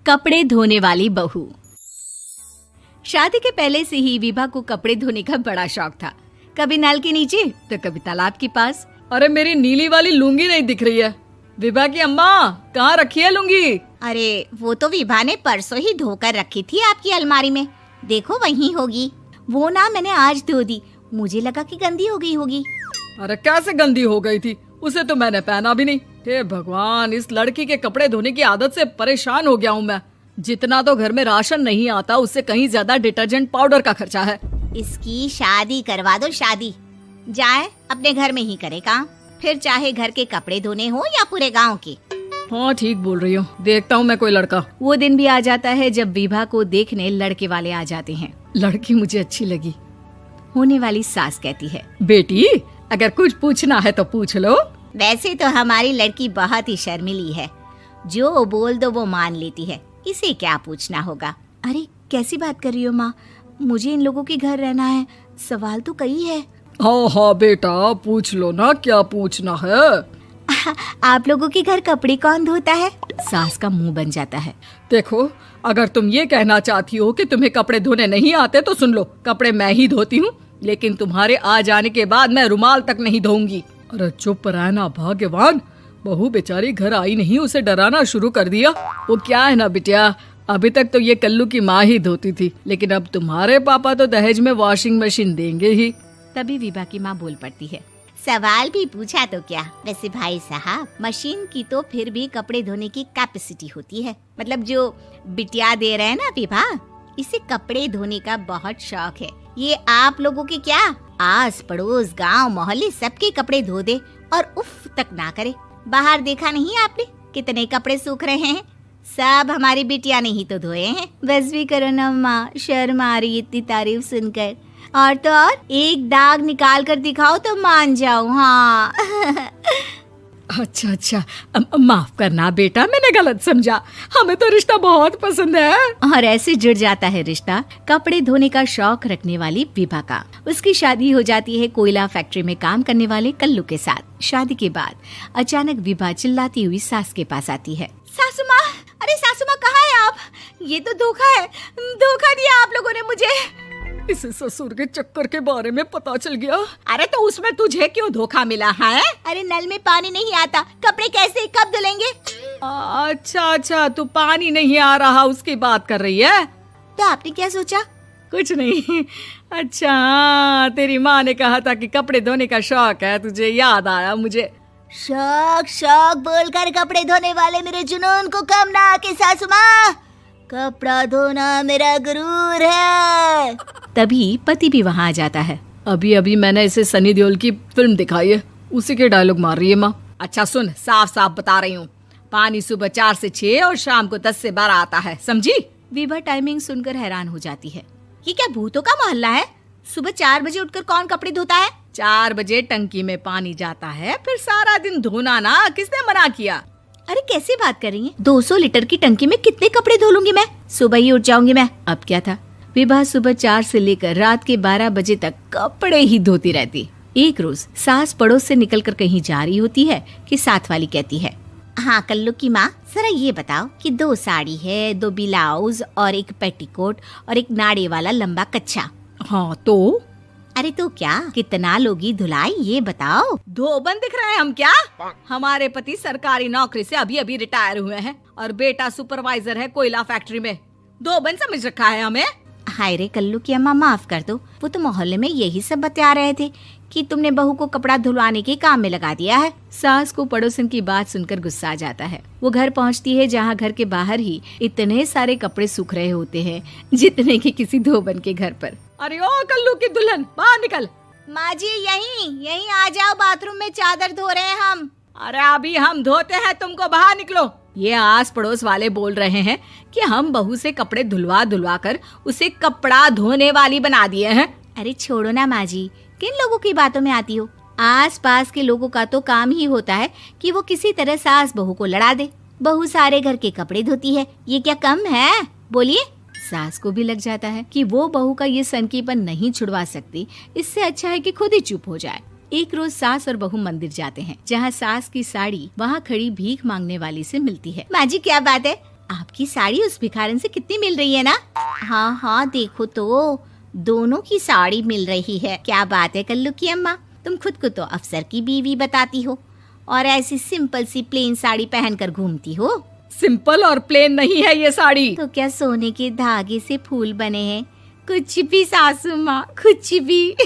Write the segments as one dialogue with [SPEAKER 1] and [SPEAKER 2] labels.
[SPEAKER 1] कपड़े धोने वाली बहू। शादी के पहले से ही विभा को कपड़े धोने का बड़ा शौक था। कभी नल के नीचे तो कभी तालाब के पास।
[SPEAKER 2] अरे मेरी नीली वाली लुंगी नहीं दिख रही है। विभा की अम्मा, कहाँ रखी है लुंगी?
[SPEAKER 3] अरे वो तो विभा ने परसों ही धोकर रखी थी आपकी अलमारी में, देखो वहीं होगी। वो ना मैंने आज धो दी, मुझे लगा कि गंदी हो गई होगी।
[SPEAKER 2] अरे कैसे गंदी हो गई थी? उसे तो मैंने पहना भी नहीं। हे भगवान, इस लड़की के कपड़े धोने की आदत से परेशान हो गया हूँ मैं। जितना तो घर में राशन नहीं आता, उससे कहीं ज्यादा डिटर्जेंट पाउडर का खर्चा है।
[SPEAKER 3] इसकी शादी करवा दो, शादी जाए अपने घर में ही करे काम, फिर चाहे घर के कपड़े धोने हो या पूरे गांव के।
[SPEAKER 2] हाँ ठीक बोल रही हूँ, देखता हूँ मैं कोई लड़का।
[SPEAKER 1] वो दिन भी आ जाता है जब विभा को देखने लड़के वाले आ जाते हैं।
[SPEAKER 2] लड़की मुझे अच्छी लगी।
[SPEAKER 1] होने वाली सास कहती है,
[SPEAKER 2] बेटी अगर कुछ पूछना है तो पूछ लो।
[SPEAKER 3] वैसे तो हमारी लड़की बहुत ही शर्मीली है, जो बोल दो वो मान लेती है, इसे क्या पूछना होगा।
[SPEAKER 1] अरे कैसी बात कर रही हो माँ, मुझे इन लोगों के घर रहना है, सवाल तो कई है।
[SPEAKER 2] हाँ हाँ बेटा, पूछ लो ना, क्या पूछना है।
[SPEAKER 1] आप लोगों के घर कपड़े कौन धोता है? सास का मुंह बन जाता है।
[SPEAKER 2] देखो, अगर तुम ये कहना चाहती हो कि तुम्हें कपड़े धोने नहीं आते तो सुन लो, कपड़े मैं ही धोती हूँ, लेकिन तुम्हारे आ जाने के बाद मैं रुमाल तक नहीं धोऊंगी। अरे चुप रहना भाग्यवान, बहू बेचारी घर आई नहीं, उसे डराना शुरू कर दिया। वो क्या है ना बिटिया, अभी तक तो ये कल्लू की माँ ही धोती थी, लेकिन अब तुम्हारे पापा तो दहेज में वॉशिंग मशीन देंगे ही।
[SPEAKER 1] तभी विभा की माँ बोल पड़ती है,
[SPEAKER 3] सवाल भी पूछा तो क्या। वैसे भाई साहब, मशीन की तो फिर भी कपड़े धोने की कैपेसिटी होती है। मतलब जो बिटिया दे रहे हैं ना विभा, इसे कपड़े धोने का बहुत शौक है। ये आप लोगों के क्या, आस पड़ोस गांव मोहल्ले सबके कपड़े धो दे और उफ तक ना करे। बाहर देखा नहीं आपने कितने कपड़े सूख रहे हैं? सब हमारी बिटिया ने ही तो धोए हैं।
[SPEAKER 1] बस भी करो ना माँ, शर्म आ रही इतनी तारीफ सुनकर। और तो और एक दाग निकाल कर दिखाओ तो मान जाऊं। हाँ
[SPEAKER 2] अच्छा, माफ करना बेटा, मैंने गलत समझा। हमें तो रिश्ता बहुत पसंद है।
[SPEAKER 1] और ऐसे जुड़ जाता है रिश्ता कपड़े धोने का शौक रखने वाली विभा का। उसकी शादी हो जाती है कोयला फैक्ट्री में काम करने वाले कल्लू के साथ। शादी के बाद अचानक विभा चिल्लाती हुई सास के पास आती है।
[SPEAKER 3] सासू माँ, अरे सासू माँ कहाँ है आप? ये तो धोखा है, धोखा दिया आप लोगों ने मुझे।
[SPEAKER 2] इसे ससुर के चक्कर के बारे में पता चल गया।
[SPEAKER 3] अरे तो उसमें तुझे क्यों धोखा मिला है? अरे नल में पानी नहीं आता, कपड़े कैसे कब धुलेंगे?
[SPEAKER 2] अच्छा, तू पानी नहीं आ रहा उसकी बात कर रही है।
[SPEAKER 3] तो आपने क्या सोचा?
[SPEAKER 2] कुछ नहीं। अच्छा, तेरी माँ ने कहा था कि कपड़े धोने का शौक है तुझे, याद आया मुझे।
[SPEAKER 3] शौक बोलकर कपड़े धोने वाले मेरे जुनून को कम ना आके सासू माँ, कपड़ा धोना मेरा गुरूर है।
[SPEAKER 1] तभी पति भी वहाँ आ जाता है।
[SPEAKER 2] अभी मैंने इसे सनी देओल की फिल्म दिखाई है, उसी के डायलॉग मार रही है माँ। अच्छा सुन, साफ साफ बता रही हूँ, पानी सुबह 4 से 6 और शाम को 10 से 12 आता है, समझी?
[SPEAKER 1] विभा टाइमिंग सुनकर हैरान हो जाती है।
[SPEAKER 3] ये क्या भूतों का मोहल्ला है? सुबह 4 बजे उठकर कौन कपड़े धोता है?
[SPEAKER 2] 4 बजे टंकी में पानी जाता है, फिर सारा दिन धोना ना, किसने मना किया?
[SPEAKER 1] अरे कैसी बात कर रही हैं? 200 लीटर की टंकी में कितने कपड़े धो लूंगी मैं? सुबह ही उठ जाऊंगी मैं। अब क्या था, विभा सुबह 4 से लेकर रात के 12 बजे तक कपड़े ही धोती रहती। एक रोज सास पड़ोस से निकलकर कहीं जा रही होती है कि साथ वाली कहती है,
[SPEAKER 3] हाँ कल्लू की माँ, जरा ये बताओ कि 2 साड़ी है, 2 ब्लाउज और एक पेटीकोट और एक नाड़े वाला लंबा कच्छा।
[SPEAKER 2] हाँ तो?
[SPEAKER 3] अरे तो क्या, कितना लोगी धुलाई ये बताओ।
[SPEAKER 2] धोबन दिख रहे हैं हम क्या? हमारे पति सरकारी नौकरी से अभी रिटायर हुए हैं और बेटा सुपरवाइजर है कोयला फैक्ट्री में। धोबन समझ रखा है हमें?
[SPEAKER 3] हाय रे कल्लू की अम्मा, माफ कर दो, वो तो मोहल्ले में यही सब बता रहे थे कि तुमने बहू को कपड़ा धुलवाने के काम में लगा दिया है।
[SPEAKER 1] सास को पड़ोसन की बात सुनकर गुस्सा आ जाता है। वो घर पहुंचती है जहां घर के बाहर ही इतने सारे कपड़े सूख रहे होते हैं जितने कि किसी धोबन के घर पर।
[SPEAKER 2] अरे ओ कल्लू की दुल्हन, बाहर निकल।
[SPEAKER 3] माँ जी यहीं आ जाओ, बाथरूम में चादर धो रहे हैं हम।
[SPEAKER 2] अरे अभी हम धोते हैं, तुमको बाहर निकलो। ये आस पड़ोस वाले बोल रहे हैं कि हम बहू से कपड़े धुलवा कर उसे कपड़ा धोने वाली बना दिए हैं।
[SPEAKER 1] अरे छोड़ो ना माँ जी, किन लोगों की बातों में आती हो? आस पास के लोगों का तो काम ही होता है कि वो किसी तरह सास बहू को लड़ा दे। बहू सारे घर के कपड़े धोती है, ये क्या कम है? बोलिए। सास को भी लग जाता है कि वो बहू का ये सनकीपन नहीं छुड़वा सकती, इससे अच्छा है कि खुद ही चुप हो जाए। एक रोज सास और बहू मंदिर जाते हैं, जहाँ सास की साड़ी वहाँ खड़ी भीख मांगने वाली से मिलती है।
[SPEAKER 3] माँ जी क्या बात है, आपकी साड़ी उस भिखारन से कितनी मिल रही है ना? हाँ हाँ देखो तो, दोनों की साड़ी मिल रही है। क्या बात है कल्लू की अम्मा, तुम खुद को तो अफसर की बीवी बताती हो और ऐसी सिंपल सी प्लेन साड़ी पहनकर घूमती हो।
[SPEAKER 2] सिंपल और प्लेन नहीं है ये साड़ी।
[SPEAKER 3] तो क्या सोने के धागे से फूल बने हैं? कुछ भी सासू माँ, कुछ भी।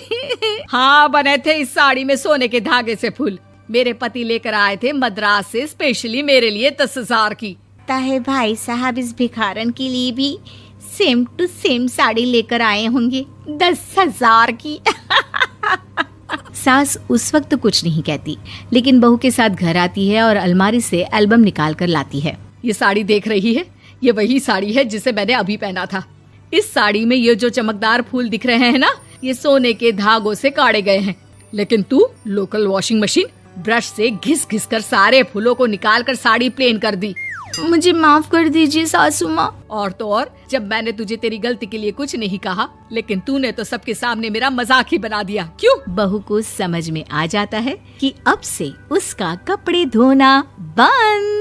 [SPEAKER 2] हाँ बने थे इस साड़ी में सोने के धागे से फूल। मेरे पति लेकर आए थे मद्रास से स्पेशली मेरे लिए 10,000 की।
[SPEAKER 3] है भाई साहब इस भिखारन के लिए भी सेम टू सेम साड़ी लेकर आए होंगे 10,000 की।
[SPEAKER 1] सास उस वक्त तो कुछ नहीं कहती, लेकिन बहू के साथ घर आती है और अलमारी से एल्बम निकाल कर लाती है।
[SPEAKER 2] ये साड़ी देख रही है, ये वही साड़ी है जिसे मैंने अभी पहना था। इस साड़ी में ये जो चमकदार फूल दिख रहे हैं ना, ये सोने के धागों से काढ़े गए हैं। लेकिन तू लोकल वॉशिंग मशीन ब्रश से घिस घिस कर सारे फूलों को निकाल कर साड़ी प्लेन कर दी।
[SPEAKER 1] मुझे माफ कर दीजिए सासू माँ।
[SPEAKER 2] और तो और, जब मैंने तुझे तेरी गलती के लिए कुछ नहीं कहा, लेकिन तूने तो सबके सामने मेरा मजाक ही बना दिया। क्यों?
[SPEAKER 1] बहू को समझ में आ जाता है कि अब से उसका कपड़े धोना बंद।